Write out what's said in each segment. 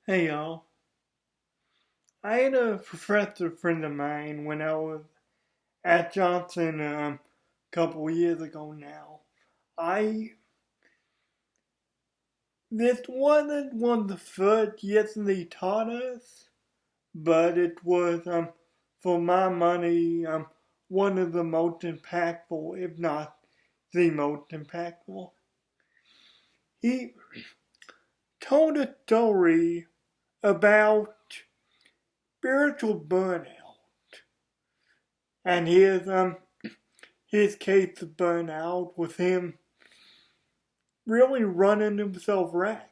Hey y'all. I had a professor friend of mine when I was at Johnson a couple years ago now. I This wasn't one of the first lessons he taught us, but it was for my money one of the most impactful, if not the most impactful. He told a story about spiritual burnout and his case of burnout was him really running himself ragged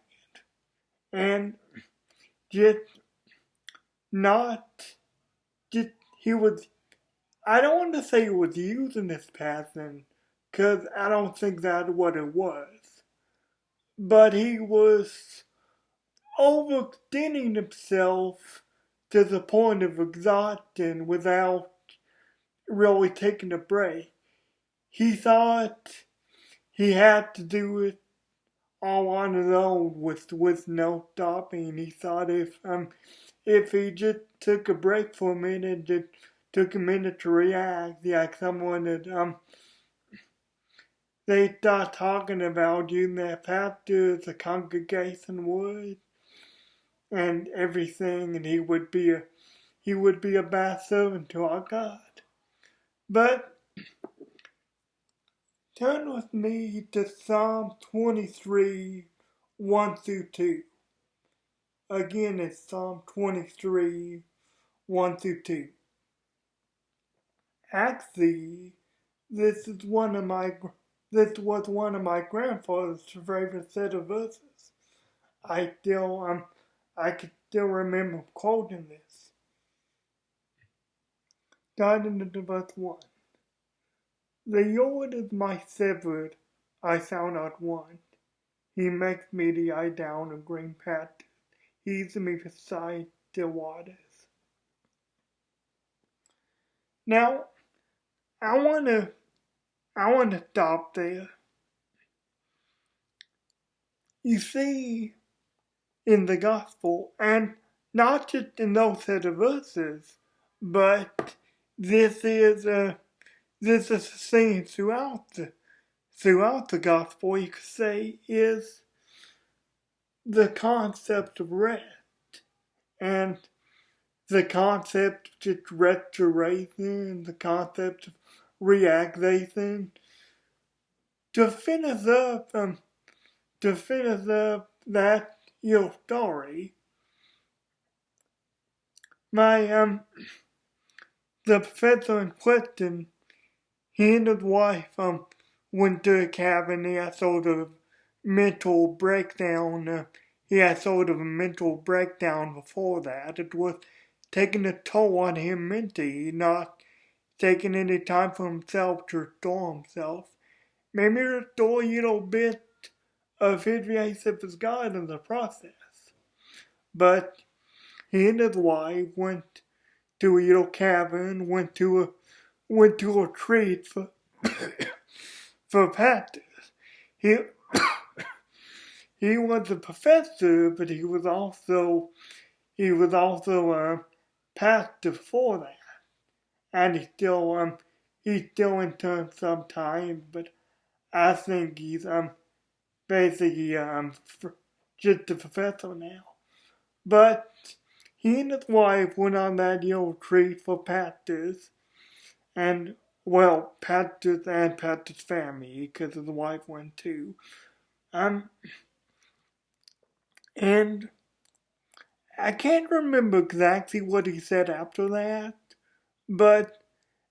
and just not just he was I don't want to say he was using his passion because I don't think that's what it was, but he was overextending himself to the point of exhaustion without really taking a break. He thought he had to do it all on his own with no stopping. He thought if he just took a break for a minute, just took a minute to react, like someone that they start talking about using their pastor as a congregation would and everything, and he would be a bad servant to our God. But turn with me to Psalm 23, 1 through 2. Again, it's Psalm 23, 1 through 2. Actually, this is one of my this was one of my grandfather's favorite set of verses. I still I could still remember quoting this. Starting at verse 1. The Lord is my shepherd, I shall not want. He makes me to lie down in green pastures. He leads me beside the waters. Now, I wanna I wanna stop there. You see, in the gospel, and not just in those set of verses, but this is a this is a theme throughout the gospel. You could say is the concept of rest and the concept of just restoration, the concept of relaxation. To finish up, that story, my the professor in question, he and his wife went to a cabin. He had sort of mental breakdown. He had sort of a mental breakdown before that. It was taking a toll on him mentally, not taking any time for himself to restore himself. Maybe restore a little bit of his relationship with God in the process. But he and his wife went to a little cabin, went to a retreat for pastors. He he was a professor, but he was also a pastor before that, and he's still intern sometimes. But I think he's basically just a professor now. But he and his wife went on that retreat for pastors, and well, pastors and pastors' family, because his wife went too. Um, and I can't remember exactly what he said after that, but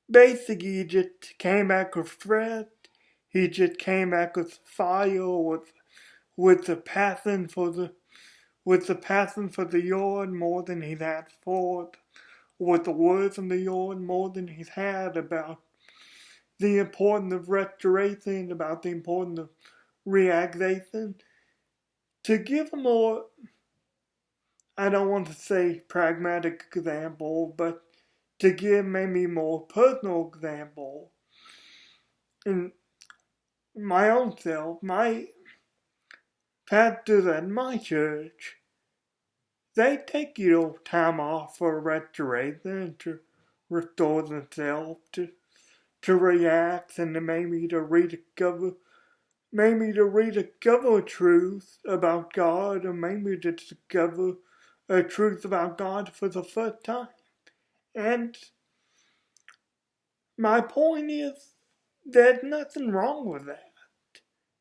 basically he just came back refreshed. He just came back with fire, with the passion for the Lord more than he's had before, with the words of the Lord more than he's had about the importance of restoration, about the importance of relaxation. To give a more, I don't want to say pragmatic example, but to give maybe more personal example, in my own self, my pastors at my church, they take time off for restoration to restore themselves, to relax, and to maybe to rediscover truth about God, or maybe to discover a truth about God for the first time. And my point is, there's nothing wrong with that.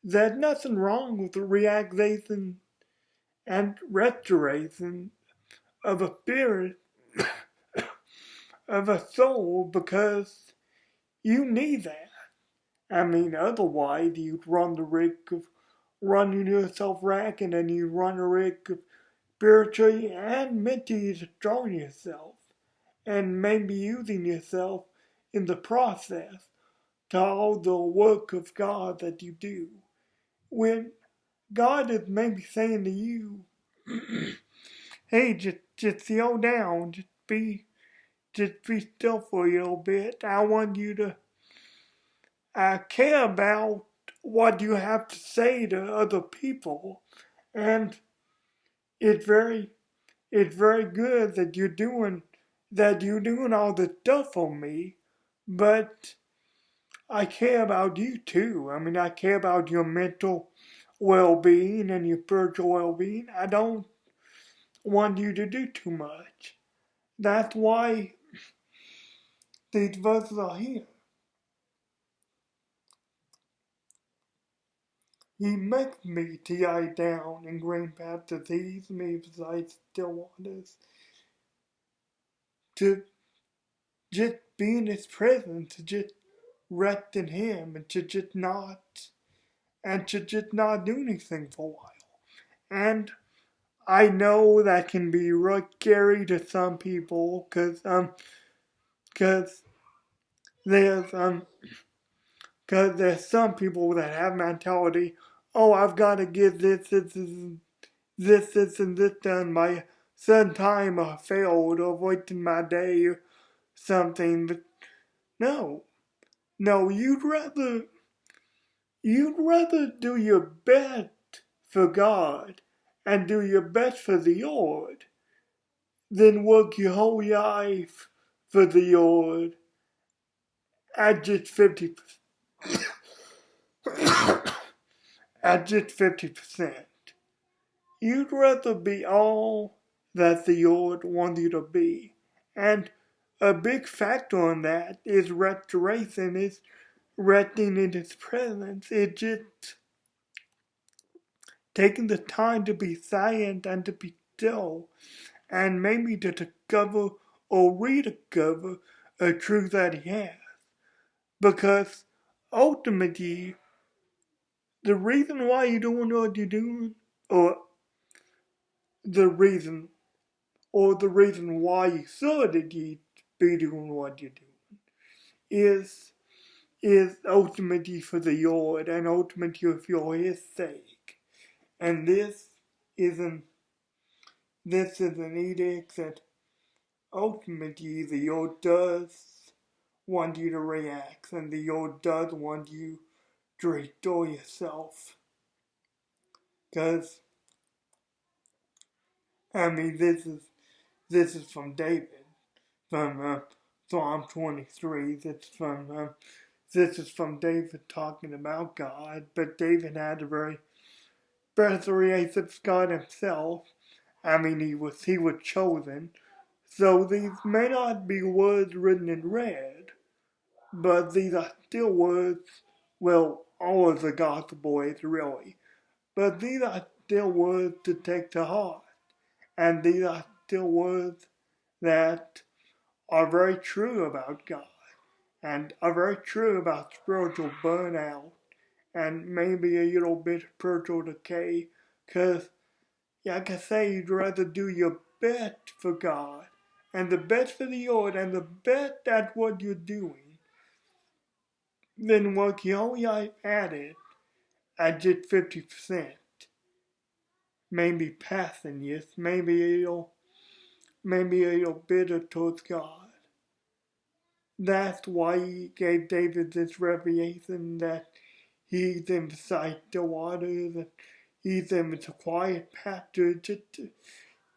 There's nothing wrong with the relaxation and restoration of a spirit, of a soul, because you need that. I mean, otherwise you'd run the risk of running yourself ragged, and you run the risk of spiritually and mentally destroying yourself, and maybe using yourself in the process to all the work of God that you do. When God is maybe saying to you, hey, just slow down, just be still for a little bit. I want you to care about what you have to say to other people, and it's very good that you're doing all the stuff for me, but I care about you too. I mean, I care about your mental well-being and your spiritual well-being. I don't want you to do too much. That's why these verses are here. He makes me to lie down in green pastures. He leads me beside still waters. To just be in his presence, to just rest in him, and to just not do anything for a while. And I know that can be really scary to some people, cause there's cause there's some people that have mentality, oh, I've got to get this and this done by a certain time, or failed, or wasting my day, or something. But no, you'd rather do your best for God and do your best for the Lord than work your whole life for the Lord at just 50%. You'd rather be all that the Lord wants you to be. And a big factor in that is restoration, is resting in His presence. It's just taking the time to be silent and to be still, and maybe to discover or rediscover a truth that He has. Because ultimately, the reason why you're doing what you're doing, or the reason the reason why you should you be doing what you're doing, is ultimately for the Lord, and ultimately for His sake. And this is an edict that ultimately the Lord does want you to react, and the Lord does want you to restore yourself. Because, I mean, this is from David, from Psalm 23. This is from David talking about God, but David had a very personal relationship with God himself. I mean, he was chosen. So these may not be words written in red, but these are still words, well, all of the gospel is really, but these are still words to take to heart. And these are still words that are very true about God, and are very true about spiritual burnout, and maybe a little bit of spiritual decay, because, like I say, you'd rather do your best for God, and the best for the Lord, and the best at what you're doing, than work your whole life at it at just 50%. Maybe passing, yes, maybe a little bitter towards God. That's why He gave David this revelation that He's in beside the waters, and He's in the quiet pasture,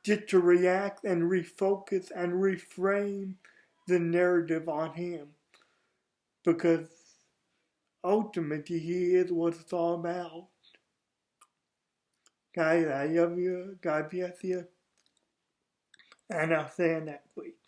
just to react and refocus and reframe the narrative on him. Because ultimately, he is what it's all about. Guys, I love you. God bless you. And I'll see you next week.